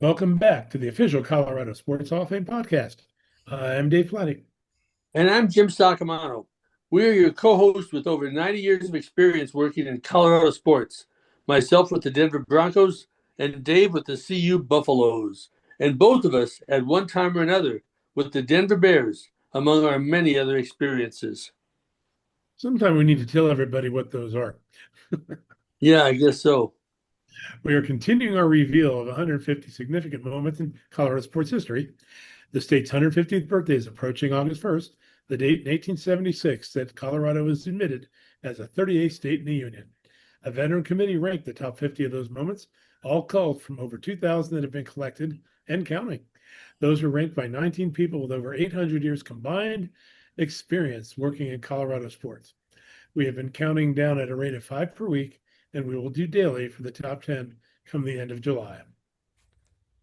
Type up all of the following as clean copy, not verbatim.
Welcome back to the official Colorado Sports Hall of Fame podcast. I'm Dave Plati. And I'm Jim Saccomano. We are your co hosts with over 90 years of experience working in Colorado sports. Myself with the Denver Broncos, and Dave with the CU Buffaloes. And both of us, at one time or another, with the Denver Bears, among our many other experiences. Sometime we need to tell everybody what those are. Yeah, I guess so. We are continuing our reveal of 150 significant moments in Colorado sports history. The state's 150th birthday is approaching August 1st, the date in 1876 that Colorado was admitted as a 38th state in the Union. A veteran committee ranked the top 50 of those moments, all culled from over 2,000 that have been collected and counting. Those were ranked by 19 people with over 800 years combined experience working in Colorado sports. We have been counting down at a rate of 5 per week, and we will do daily for the top 10 come the end of July.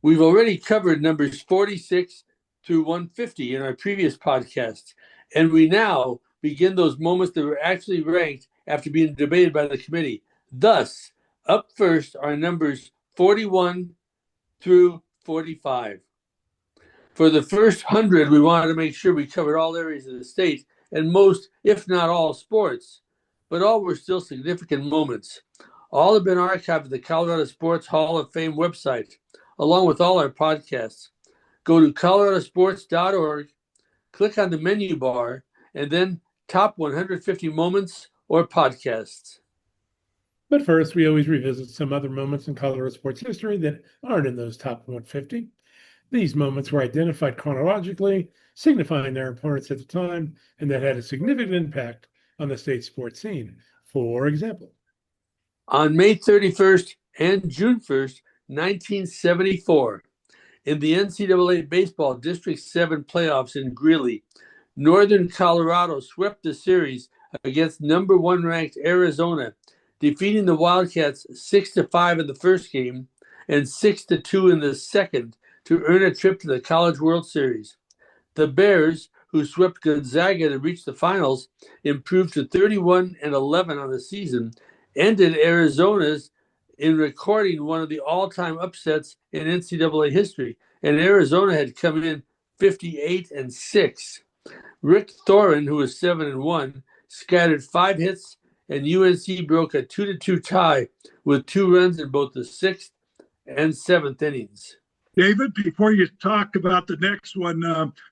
We've already covered numbers 46 through 150 in our previous podcasts, and we now begin those moments that were actually ranked after being debated by the committee. Thus, up first are numbers 41 through 45. For the first 100, we wanted to make sure we covered all areas of the state and most, if not all, sports, but all were still significant moments. All have been archived at the Colorado Sports Hall of Fame website, along with all our podcasts. Go to coloradosports.org, click on the menu bar, and then Top 150 Moments or Podcasts. But first, we always revisit some other moments in Colorado sports history that aren't in those top 150. These moments were identified chronologically, signifying their importance at the time, and that had a significant impact on the state sports scene. For example, on May 31st and June 1st, 1974, in the NCAA Baseball District 7 playoffs in Greeley, Northern Colorado swept the series against number 1 ranked Arizona, defeating the Wildcats 6-5 in the first game and 6-2 in the second to earn a trip to the College World Series. The Bears, who swept Gonzaga to reach the finals, improved to 31-11 on the season, ended Arizona's in recording one of the all-time upsets in NCAA history, and Arizona had come in 58-6. Rick Thoren, who was 7-1, scattered 5 hits, and UNC broke a 2-2 tie with 2 runs in both the 6th and 7th innings. David, before you talk about the next one,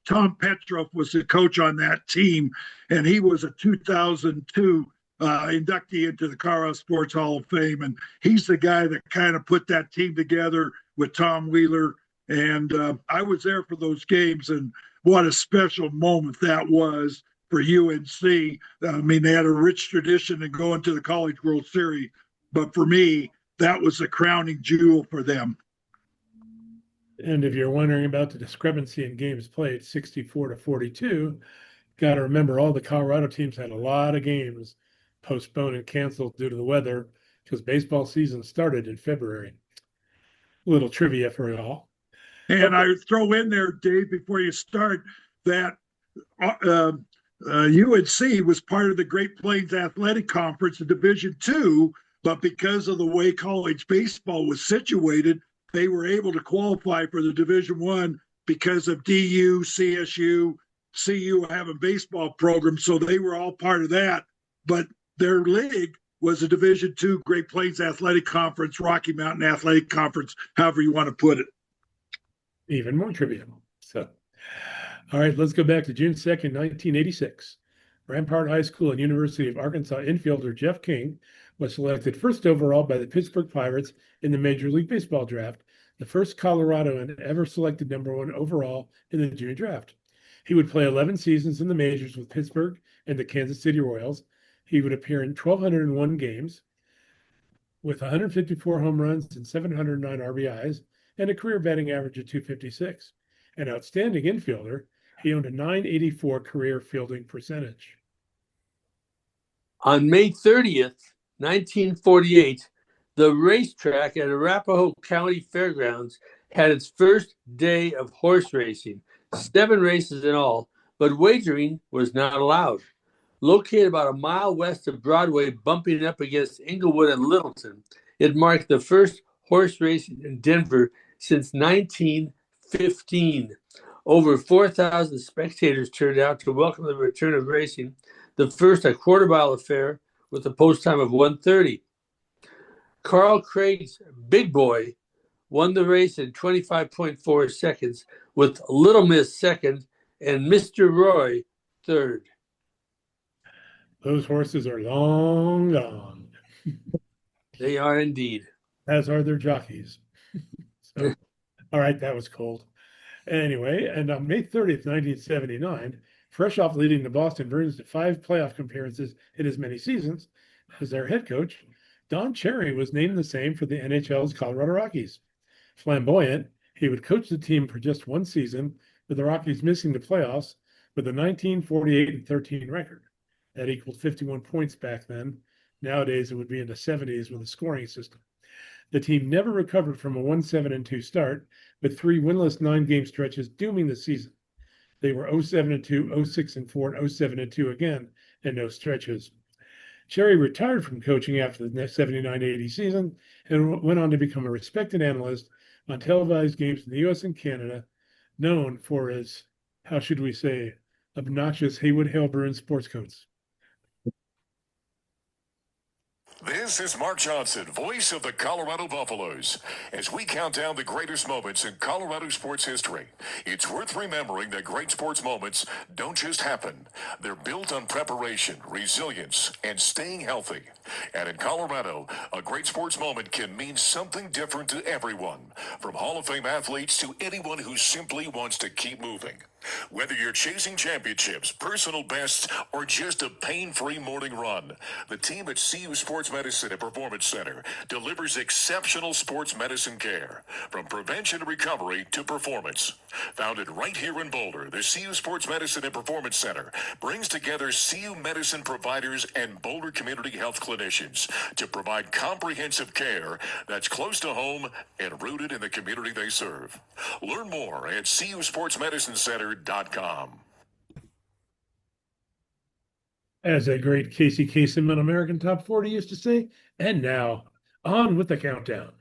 Tom Petroff was the coach on that team, and he was a 2002 inductee into the Colorado Sports Hall of Fame. And he's the guy that kind of put that team together with Tom Wheeler. And I was there for those games, and what a special moment that was for UNC. I mean, they had a rich tradition in going to the College World Series, but for me, that was the crowning jewel for them. And if you're wondering about the discrepancy in games played, 64-42, got to remember all the Colorado teams had a lot of games postponed and canceled due to the weather because baseball season started in February. A little trivia for you all. And I throw in there, Dave, before you start, that UNC was part of the Great Plains Athletic Conference in Division II, but because of the way college baseball was situated, they were able to qualify for the Division I because of DU, CSU, CU having baseball programs. So they were all part of that. But their league was a Division II Great Plains Athletic Conference, Rocky Mountain Athletic Conference, however you want to put it. Even more trivia. So, all right, let's go back to June 2nd, 1986. Rampart High School and University of Arkansas infielder Jeff King was selected first overall by the Pittsburgh Pirates in the Major League Baseball draft, the first Coloradoan ever selected number 1 overall in the June draft. He would play 11 seasons in the majors with Pittsburgh and the Kansas City Royals. He would appear in 1,201 games with 154 home runs and 709 RBIs and a career batting average of 256. An outstanding infielder, he owned a .984 career fielding percentage. On May 30th, 1948, the racetrack at Arapahoe County Fairgrounds had its first day of horse racing, 7 races in all, but wagering was not allowed. Located about a mile west of Broadway, bumping up against Inglewood and Littleton, it marked the first horse racing in Denver since 1915. Over 4,000 spectators turned out to welcome the return of racing, the first a quarter-mile affair with a post time of 1:30. Carl Craig's Big Boy won the race in 25.4 seconds, with Little Miss second and Mr. Roy third. Those horses are long gone. They are indeed. As are their jockeys. So, all right, that was cold. Anyway, and on May 30th, 1979, fresh off leading the Boston Bruins to 5 playoff appearances in as many seasons as their head coach, Don Cherry was named the same for the NHL's Colorado Rockies. Flamboyant, he would coach the team for just one season, with the Rockies missing the playoffs with a 1948-13 record. That equaled 51 points back then. Nowadays, it would be in the 70s with a scoring system. The team never recovered from a 1-7-2 start, with 3 winless 9-game stretches dooming the season. They were 0-7-2, 0-6-4, and 0-7-2 again, and no stretches. Cherry retired from coaching after the 79-80 season and went on to become a respected analyst on televised games in the U.S. and Canada, known for his, how should we say, obnoxious Haywood Hale Bruins sports coats. This is Mark Johnson, voice of the Colorado Buffaloes. As we count down the greatest moments in Colorado sports history, it's worth remembering that great sports moments don't just happen. They're built on preparation, resilience, and staying healthy. And in Colorado, a great sports moment can mean something different to everyone, from Hall of Fame athletes to anyone who simply wants to keep moving. Whether you're chasing championships, personal bests, or just a pain-free morning run, the team at CU Sports Medicine and Performance Center delivers exceptional sports medicine care, from prevention and recovery to performance. Founded right here in Boulder, the CU Sports Medicine and Performance Center brings together CU medicine providers and Boulder community health clinicians to provide comprehensive care that's close to home and rooted in the community they serve. Learn more at cusportsmedicincenter.com. As that great Casey Kasem in American Top 40 used to say, and now, on with the countdown.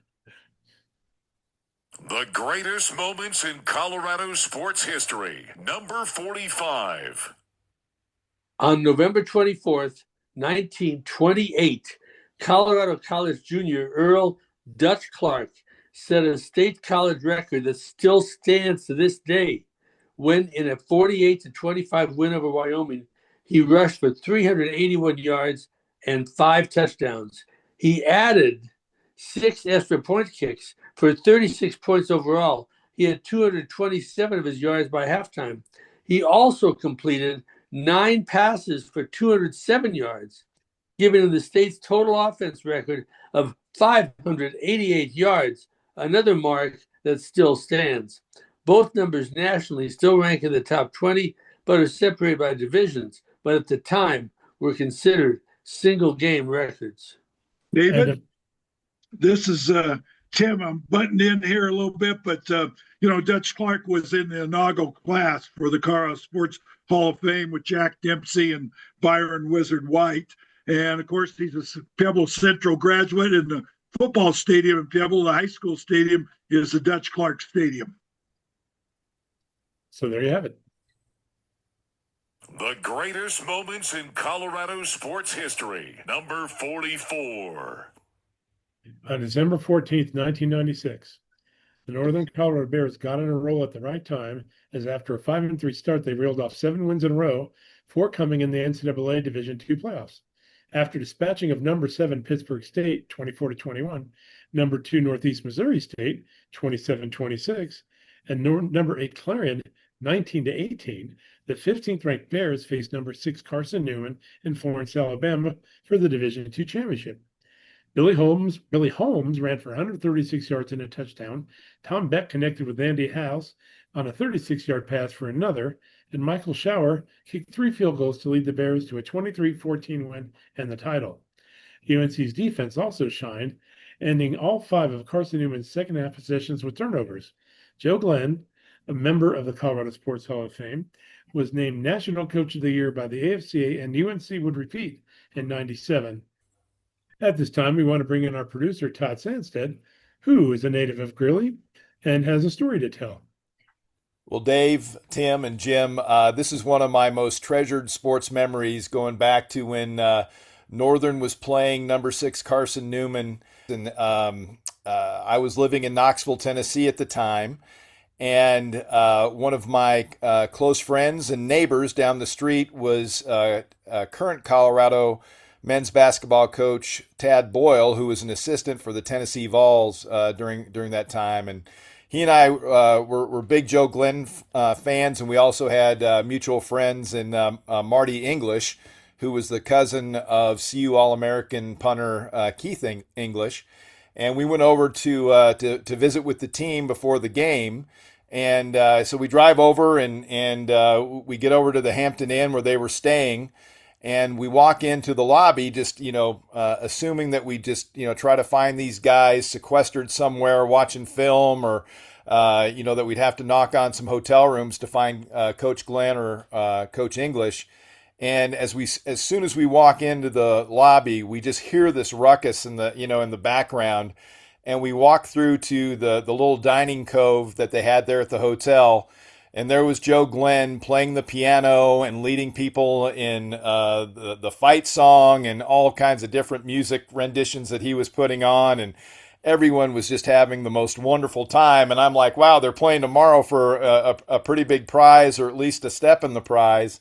The greatest moments in Colorado sports history, number 45. On November 24th, 1928, Colorado College junior Earl Dutch Clark set a state college record that still stands to this day, when in a 48-25 win over Wyoming, he rushed for 381 yards and 5 touchdowns. He added 6 extra point kicks for 36 points overall. He had 227 of his yards by halftime. He also completed 9 passes for 207 yards, giving him the state's total offense record of 588 yards, another mark that still stands. Both numbers nationally still rank in the top 20, but are separated by divisions, but at the time were considered single-game records. David, this is Tim. I'm butting in here a little bit, but, Dutch Clark was in the inaugural class for the Colorado Sports Hall of Fame with Jack Dempsey and Byron Wizard White. And, of course, he's a Pebble Central graduate, and the football stadium in Pebble, the high school stadium, is the Dutch Clark Stadium. So there you have it. The greatest moments in Colorado sports history, number 44. On December 14th, 1996, the Northern Colorado Bears got on a roll at the right time, as after a 5-3 start, they reeled off 7 wins in a row, 4 coming in the NCAA Division II playoffs. After dispatching of number 7 Pittsburgh State 24-21, number 2 Northeast Missouri State 27-26, and number 8 Clarion 19-18, the 15th ranked Bears faced number 6 Carson Newman in Florence, Alabama for the Division II championship. Billy Holmes ran for 136 yards and a touchdown. Tom Beck connected with Andy House on a 36-yard pass for another, and Michael Schauer kicked 3 field goals to lead the Bears to a 23-14 win and the title. UNC's defense also shined, ending all 5 of Carson Newman's second half possessions with turnovers. Joe Glenn, a member of the Colorado Sports Hall of Fame, was named National Coach of the Year by the AFCA, and UNC would repeat in '97. At this time, we want to bring in our producer, Todd Sandstedt, who is a native of Greeley. and has a story to tell. Well, Dave, Tim, and Jim, this is one of my most treasured sports memories going back to when Northern was playing number 6 Carson Newman. And I was living in Knoxville, Tennessee at the time. And one of my close friends and neighbors down the street was current Colorado men's basketball coach Tad Boyle, who was an assistant for the Tennessee Vols during that time. And he and I were big Joe Glenn fans, and we also had mutual friends in Marty English, who was the cousin of CU All-American punter Keith English. And we went over to visit with the team before the game. And so we drive over and we get over to the Hampton Inn where they were staying. And we walk into the lobby, just, assuming that we just, try to find these guys sequestered somewhere watching film, or, that we'd have to knock on some hotel rooms to find Coach Glenn or Coach English. And as soon as we walk into the lobby, we just hear this ruckus in the background. And we walk through to the little dining cove that they had there at the hotel. And there was Joe Glenn playing the piano and leading people in the fight song and all kinds of different music renditions that he was putting on. And everyone was just having the most wonderful time. And I'm like, wow, they're playing tomorrow for a pretty big prize, or at least a step in the prize.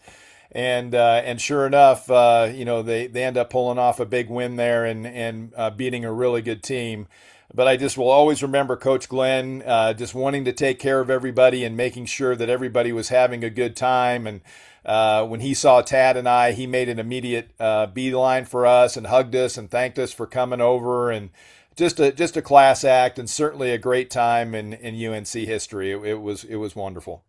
And sure enough, they end up pulling off a big win there and beating a really good team. But I just will always remember Coach Glenn just wanting to take care of everybody and making sure that everybody was having a good time. And when he saw Tad and I, he made an immediate beeline for us and hugged us and thanked us for coming over. And just a class act, and certainly a great time in UNC history. It was wonderful.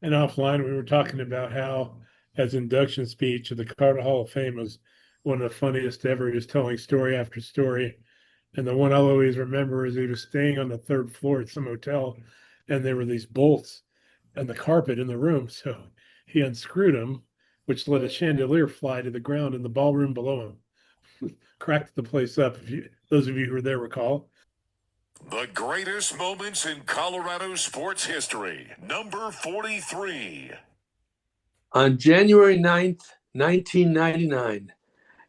And offline, we were talking about how, as induction speech of the Carter Hall of Fame, was one of the funniest ever. He was telling story after story. And the one I'll always remember is he was staying on the 3rd floor at some hotel, and there were these bolts and the carpet in the room. So he unscrewed them, which let a chandelier fly to the ground in the ballroom below him. Cracked the place up, those of you who were there recall. The greatest moments in Colorado sports history, number 43. On January 9th, 1999,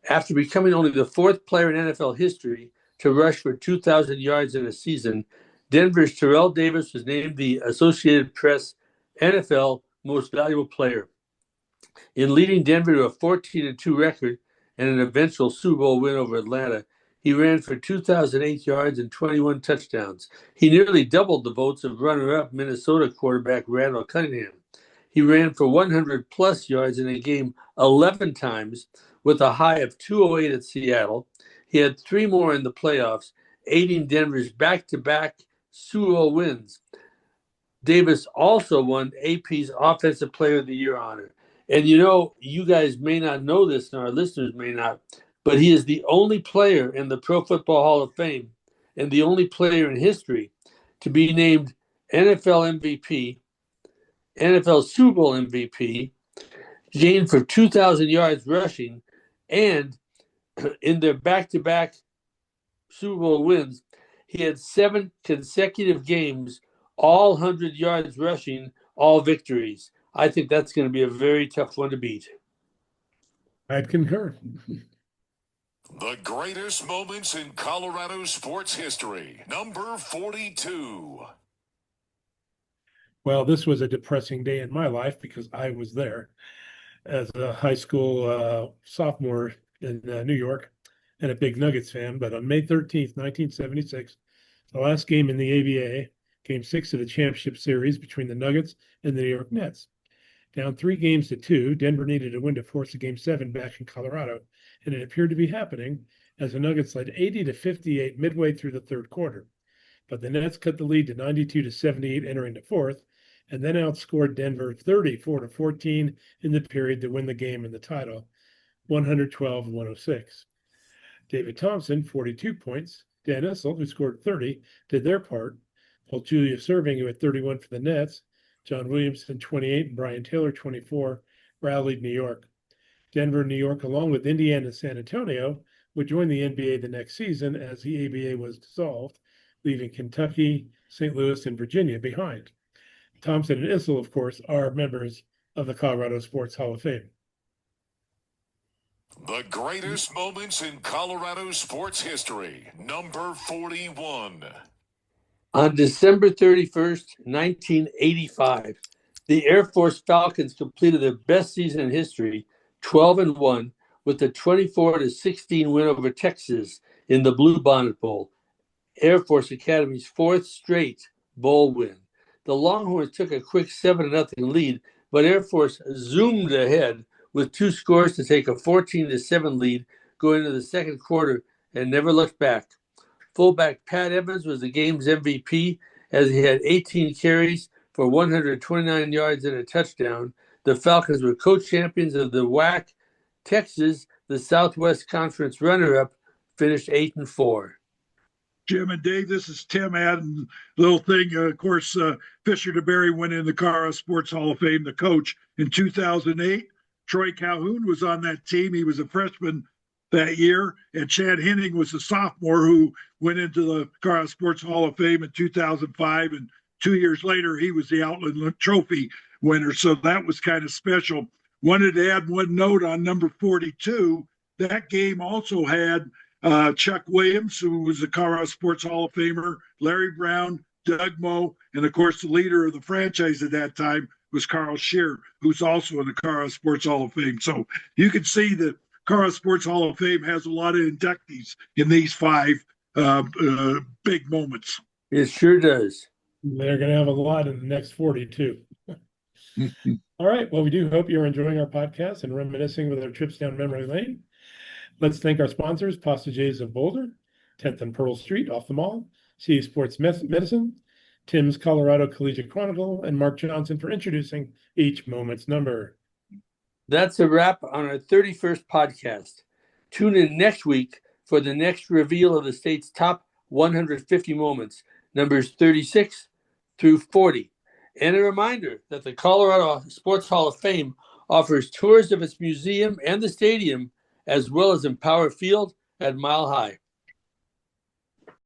after becoming only the 4th player in NFL history to rush for 2,000 yards in a season, Denver's Terrell Davis was named the Associated Press NFL Most Valuable Player. In leading Denver to a 14-2 record and an eventual Super Bowl win over Atlanta, he ran for 2,008 yards and 21 touchdowns. He nearly doubled the votes of runner-up Minnesota quarterback Randall Cunningham. He ran for 100-plus yards in a game 11 times, with a high of 208 at Seattle. He had 3 more in the playoffs, aiding Denver's back-to-back Super Bowl wins. Davis also won AP's Offensive Player of the Year honor. And you guys may not know this, and our listeners may not, but he is the only player in the Pro Football Hall of Fame and the only player in history to be named NFL MVP, NFL Super Bowl MVP, gained for 2,000 yards rushing, and in their back-to-back Super Bowl wins, he had 7 consecutive games, all 100 yards rushing, all victories. I think that's going to be a very tough one to beat. I'd concur. The greatest moments in Colorado sports history, number 42. Well, this was a depressing day in my life because I was there as a high school sophomore in New York and a big Nuggets fan. But on May 13th, 1976, the last game in the ABA, Game 6 of the championship series between the Nuggets and the New York Nets. Down 3-2, Denver needed a win to force a Game 7 back in Colorado, and it appeared to be happening as the Nuggets led 80-58 midway through the 3rd quarter. But the Nets cut the lead to 92-78 entering the 4th, and then outscored Denver 34-14 in the period to win the game and the title, 112-106. David Thompson, 42 points. Dan Issel, who scored 30, did their part, while Julius Erving, who had 31 for the Nets, John Williamson, 28, and Brian Taylor, 24, rallied New York. Denver and New York, along with Indiana and San Antonio, would join the NBA the next season as the ABA was dissolved, leaving Kentucky, St. Louis, and Virginia behind. Thompson and Issel, of course, are members of the Colorado Sports Hall of Fame. The greatest moments in Colorado sports history, number 41. On December 31st, 1985, the Air Force Falcons completed their best season in history, 12-1, with a 24-16 win over Texas in the Blue Bonnet Bowl, Air Force Academy's fourth straight bowl win. The Longhorns took a quick 7-0 lead, but Air Force zoomed ahead with 2 scores to take a 14-7 lead going into the second quarter and never looked back. Fullback Pat Evans was the game's MVP as he had 18 carries for 129 yards and a touchdown. The Falcons were co-champions of the WAC. Texas, the Southwest Conference runner-up, finished 8-4. Jim and Dave, this is Tim adding a little thing. Of course, Fisher DeBerry went in the Colorado Sports Hall of Fame, the coach, in 2008. Troy Calhoun was on that team. He was a freshman that year. And Chad Henning was a sophomore who went into the Colorado Sports Hall of Fame in 2005. And 2 years later, he was the Outland Trophy winner. So that was kind of special. Wanted to add one note on number 42. That game also had Chuck Williams, who was the Colorado Sports Hall of Famer, Larry Brown, Doug Moe, and of course the leader of the franchise at that time was Carl Scheer, who's also in the Colorado Sports Hall of Fame. So you can see that Colorado Sports Hall of Fame has a lot of inductees in these 5 big moments. It sure does. They're going to have a lot in the next 42. All right. Well, we do hope you're enjoying our podcast and reminiscing with our trips down memory lane. Let's thank our sponsors, Pasta J's of Boulder, 10th and Pearl Street off the mall, CE Sports Medicine, Tim's Colorado Collegiate Chronicle, and Mark Johnson for introducing each moment's number. That's a wrap on our 31st podcast. Tune in next week for the next reveal of the state's top 150 moments, numbers 36 through 40. And a reminder that the Colorado Sports Hall of Fame offers tours of its museum and the stadium, as well as Empower Field at Mile High.